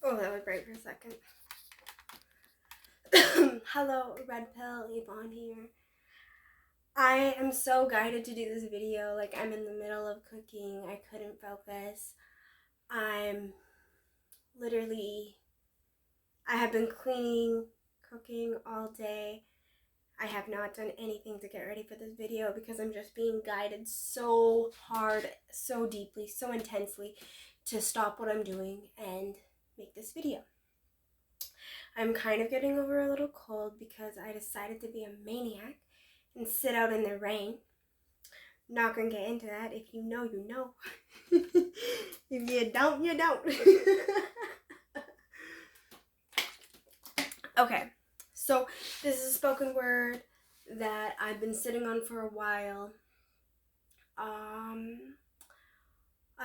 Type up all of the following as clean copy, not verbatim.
Oh, that was bright for a second. Hello, Red Pill, Yvonne here. I am so guided to do this video. Like, I'm in the middle of cooking. I couldn't focus. I'm literally, I have been cleaning, cooking all day. I have not done anything to get ready for this video because I'm just being guided so hard, so deeply, so intensely to stop what I'm doing and make this video. I'm kind of getting over a little cold because I decided to be a maniac and sit out in the rain. Not gonna get into that. If you know, you know. If you don't, you don't. Okay, so this is a spoken word that I've been sitting on for a while. I'm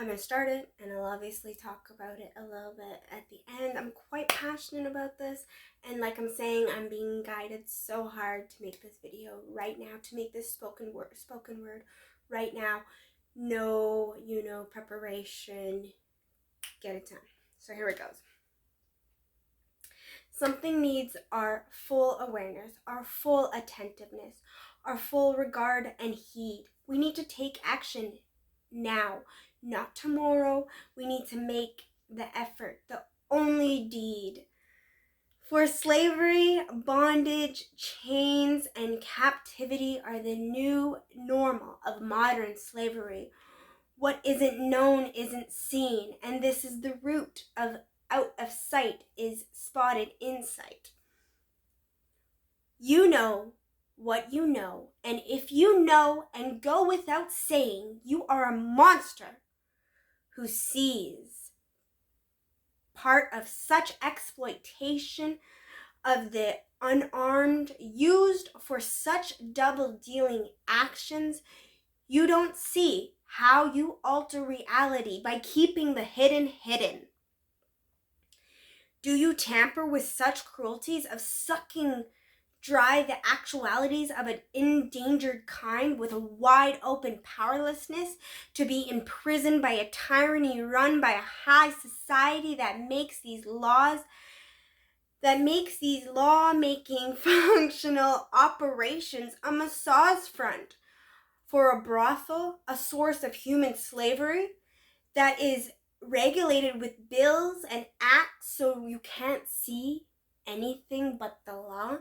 going to start it, and I'll obviously talk about it a little bit at the end. I'm quite passionate about this, and like I'm saying, I'm being guided so hard to make this video right now, to make this spoken word right now. No, preparation. Get it done. So here it goes. Something needs our full awareness, our full attentiveness, our full regard and heed. We need to take action now, not tomorrow. We need to make the effort, the only deed. For slavery, bondage, chains, and captivity are the new normal of modern slavery. What isn't known isn't seen, and this is the root of out of sight is spotted in sight. You know what you know, and if you know and go without saying, you are a monster who sees part of such exploitation of the unarmed used for such double-dealing actions. You don't see how you alter reality by keeping the hidden. Do you tamper with such cruelties of sucking dry the actualities of an endangered kind with a wide open powerlessness to be imprisoned by a tyranny run by a high society that makes these lawmaking functional operations a massage front for a brothel, a source of human slavery that is regulated with bills and acts so you can't see anything but the law?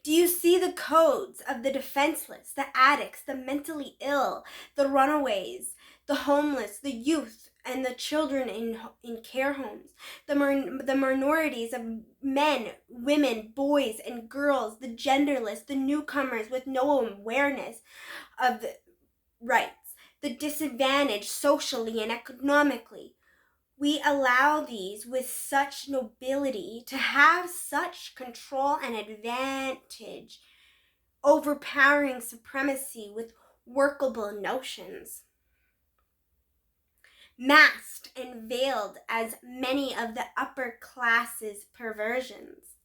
Do you see the codes of the defenseless, the addicts, the mentally ill, the runaways, the homeless, the youth, and the children in care homes, the minorities of men, women, boys, and girls, the genderless, the newcomers with no awareness of the rights, the disadvantaged socially and economically? We allow these with such nobility to have such control and advantage, overpowering supremacy with workable notions, masked and veiled as many of the upper classes' perversions.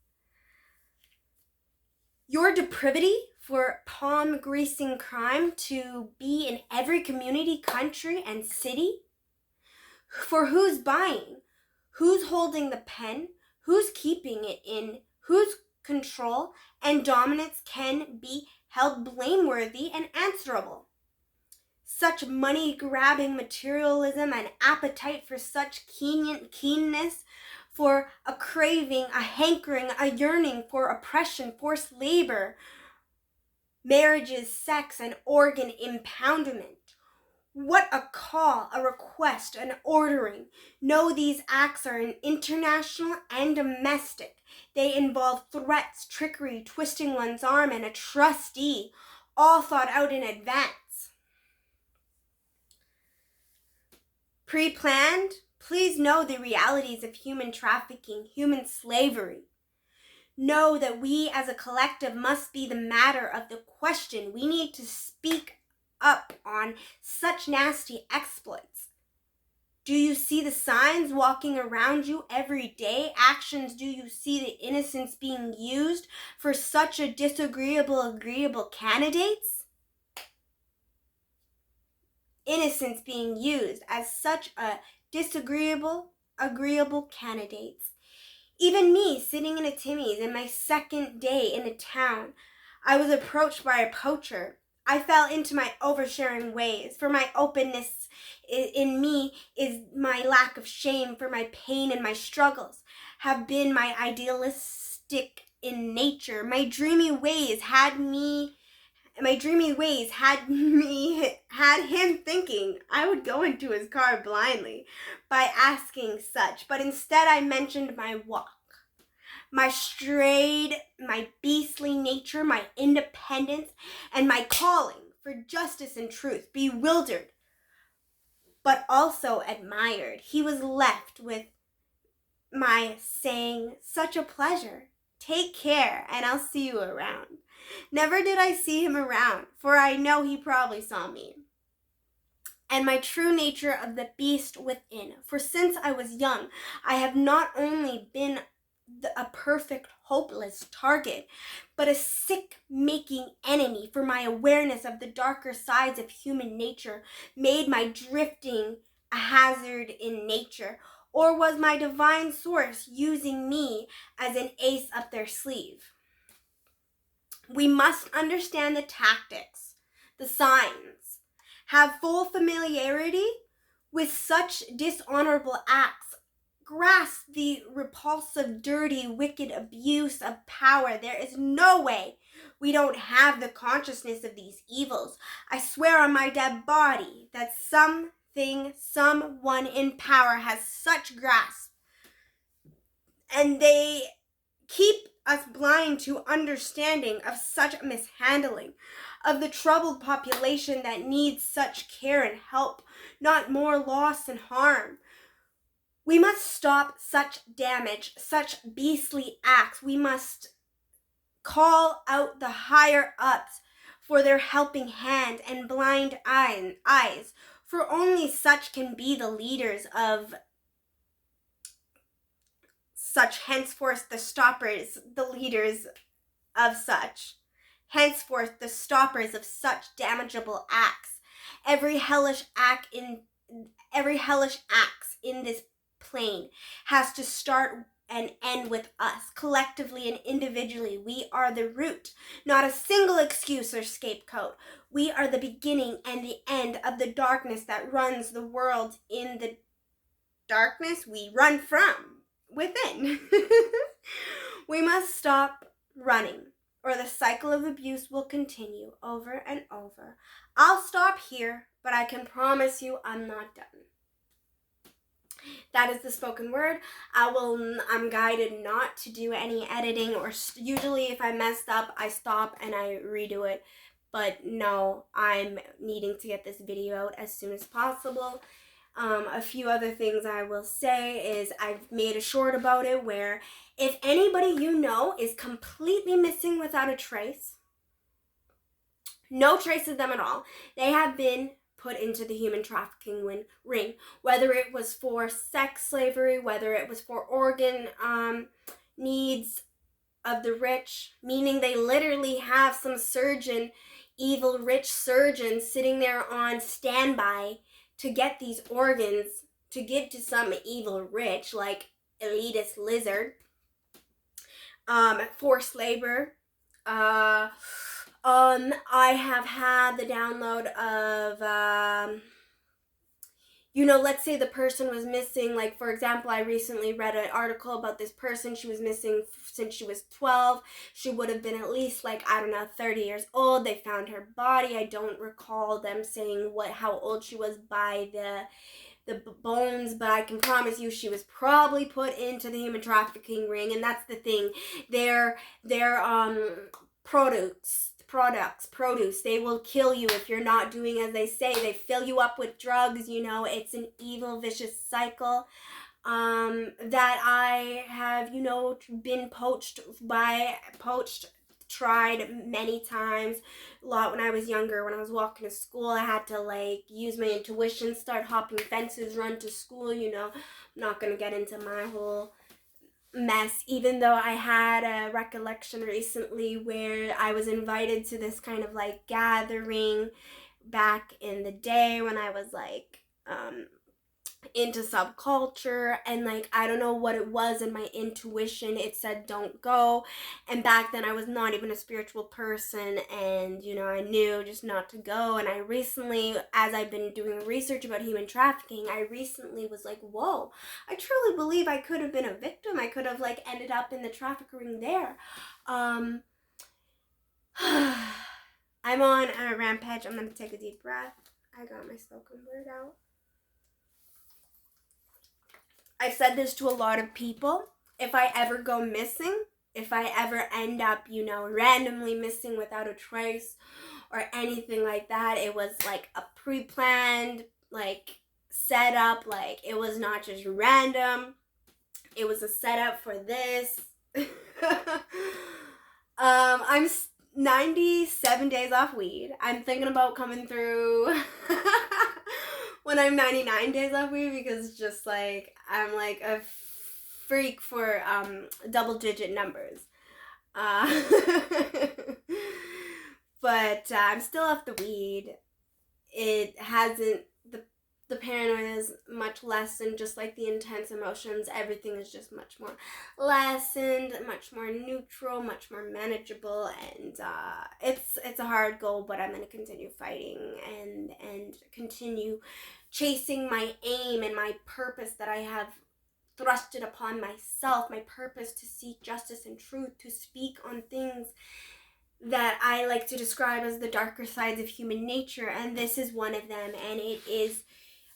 Your depravity for palm-greasing crime to be in every community, country, and city? For who's buying? Who's holding the pen? Who's keeping it in? Whose control and dominance can be held blameworthy and answerable? Such money-grabbing materialism and appetite for such keenness, for a craving, a hankering, a yearning for oppression, forced labor, marriages, sex, and organ impoundment. What a call, a request, an ordering. No, these acts are international and domestic. They involve threats, trickery, twisting one's arm, and a trustee, all thought out in advance. Pre-planned? Please know the realities of human trafficking, human slavery. Know that we as a collective must be the matter of the question. We need to speak up on such nasty exploits. Do you see the signs walking around you every day? Actions, do you see the innocents being used for such a agreeable candidates? Innocence being used as such a disagreeable, agreeable candidates. Even me, sitting in a Timmy's in my second day in a town, I was approached by a poacher. I fell into my oversharing ways, for my openness in me is my lack of shame, for my pain and my struggles have been my idealistic in nature. My dreamy ways had him thinking I would go into his car blindly by asking such, but instead I mentioned my walk, my strayed, my beastly nature, my independence, and my calling for justice and truth. Bewildered, but also admired, he was left with my saying, "Such a pleasure. Take care, and I'll see you around." Never did I see him around, for I know he probably saw me, and my true nature of the beast within. For since I was young, I have not only been a perfect, hopeless target, but a sick-making enemy, for my awareness of the darker sides of human nature made my drifting a hazard in nature. Or was my divine source using me as an ace up their sleeve? We must understand the tactics, the signs, have full familiarity with such dishonorable acts, grasp the repulsive, dirty, wicked abuse of power. There is no way we don't have the consciousness of these evils. I swear on my dead body that someone in power has such grasp, and they keep us blind to understanding of such mishandling of the troubled population that needs such care and help, not more loss and harm. We must stop such damage, such beastly acts. We must call out the higher ups for their helping hand and blind eyes, for only such can be the leaders of such, henceforth the stoppers, the leaders of such, henceforth the stoppers of such damageable acts. Every hellish act in this plane has to start and end with us. Collectively and individually, we are the root, not a single excuse or scapegoat. We are the beginning and the end of the darkness that runs the world. In the darkness we run from within. We must stop running, or the cycle of abuse will continue over and over. I'll stop here, but I can promise you I'm not done. That is the spoken word. I'm guided not to do any editing, or usually if I messed up, I stop and I redo it. But no, I'm needing to get this video out as soon as possible. A few other things I will say is I've made a short about it where if anybody you know is completely missing without a trace, no trace of them at all, they have been put into the human trafficking ring, whether it was for sex slavery, whether it was for organ needs of the rich, meaning they literally have some surgeon, evil rich surgeon sitting there on standby to get these organs to give to some evil rich, like elitist lizard. Forced labor. I have had the download of, let's say the person was missing, like, for example, I recently read an article about this person. She was missing since she was 12. She would have been at least, 30 years old. They found her body. I don't recall them saying how old she was by the bones, but I can promise you she was probably put into the human trafficking ring. And that's the thing. Their produce, they will kill you if you're not doing as they say. They fill you up with drugs. It's an evil, vicious cycle that I have been tried many times. A lot when I was younger. When I was walking to school, I had to use my intuition, start hopping fences, run to school. I'm not gonna get into my whole mess, even though I had a recollection recently where I was invited to this kind of gathering back in the day when I was into subculture, and like I don't know what it was in my intuition, it said don't go. And back then I was not even a spiritual person, and I knew just not to go. And I recently, as I've been doing research about human trafficking, I recently was like, whoa, I truly believe I could have been a victim. I could have like ended up in the trafficking there. I'm on a rampage. I'm gonna take a deep breath. I got my spoken word out. I've said this to a lot of people. If I ever go missing, if I ever end up, randomly missing without a trace or anything like that, it was like a pre-planned, like setup. Like it was not just random. It was a setup for this. I'm 97 days off weed. I'm thinking about coming through when I'm 99 days off weed, because just like I'm like a freak for double digit numbers. But I'm still off the weed. It hasn't, the paranoia is much lessened, just like the intense emotions. Everything is just much more lessened, much more neutral, much more manageable, and it's a hard goal, but I'm going to continue fighting and continue chasing my aim and my purpose that I have thrusted upon myself, my purpose to seek justice and truth, to speak on things that I like to describe as the darker sides of human nature, and this is one of them, and it is,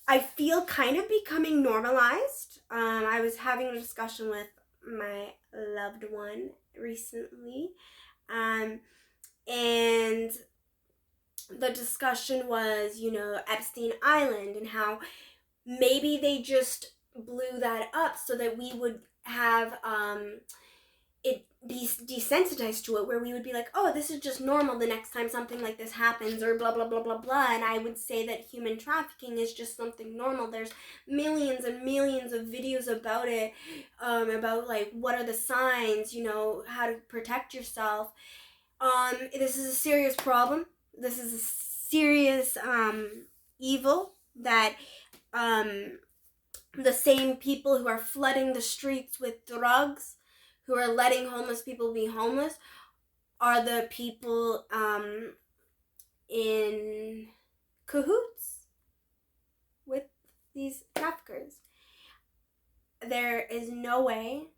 I feel, kind of becoming normalized. I was having a discussion with my loved one recently, and the discussion was, Epstein Island, and how maybe they just blew that up so that we would have it be desensitized to it, where we would be like, oh, this is just normal the next time something like this happens, or blah blah blah blah blah. And I would say that human trafficking is just something normal. There's millions and millions of videos about it, about like what are the signs, how to protect yourself. This is a serious problem. This is a serious evil that the same people who are flooding the streets with drugs, who are letting homeless people be homeless, are the people in cahoots with these traffickers. There is no way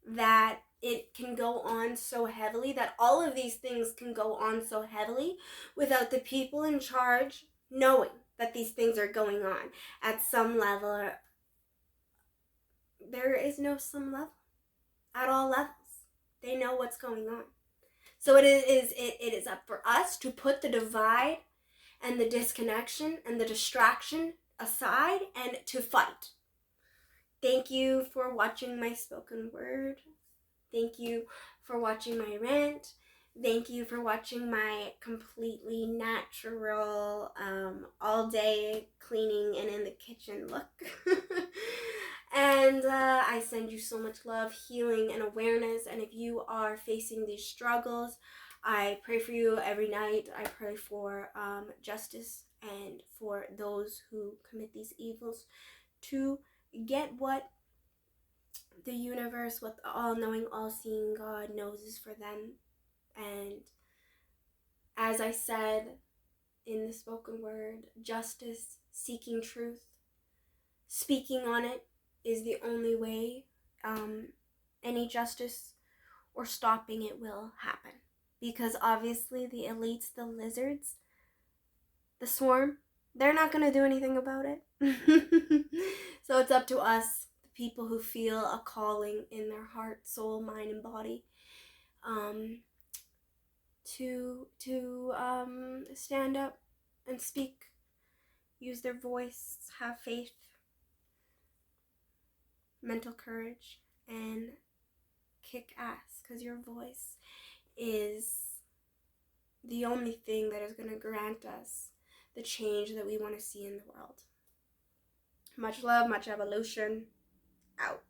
that it can go on so heavily, that all of these things can go on so heavily without the people in charge knowing that these things are going on at some level. There is no some level. At all levels. They know what's going on. So it is up for us to put the divide and the disconnection and the distraction aside and to fight. Thank you for watching my spoken word. Thank you for watching my rant. Thank you for watching my completely natural, all day cleaning and in the kitchen look. And I send you so much love, healing, and awareness. And if you are facing these struggles, I pray for you every night. I pray for justice and for those who commit these evils to get what the universe, what the all-knowing, all-seeing God knows is for them. And as I said in the spoken word, justice, seeking truth, speaking on it, is the only way any justice or stopping it will happen. Because obviously the elites, the lizards, the swarm, they're not going to do anything about it. So it's up to us, the people who feel a calling in their heart, soul, mind, and body, to stand up and speak, use their voice, have faith, mental courage, and kick ass, because your voice is the only thing that is going to grant us the change that we want to see in the world. Much love, much evolution. Out.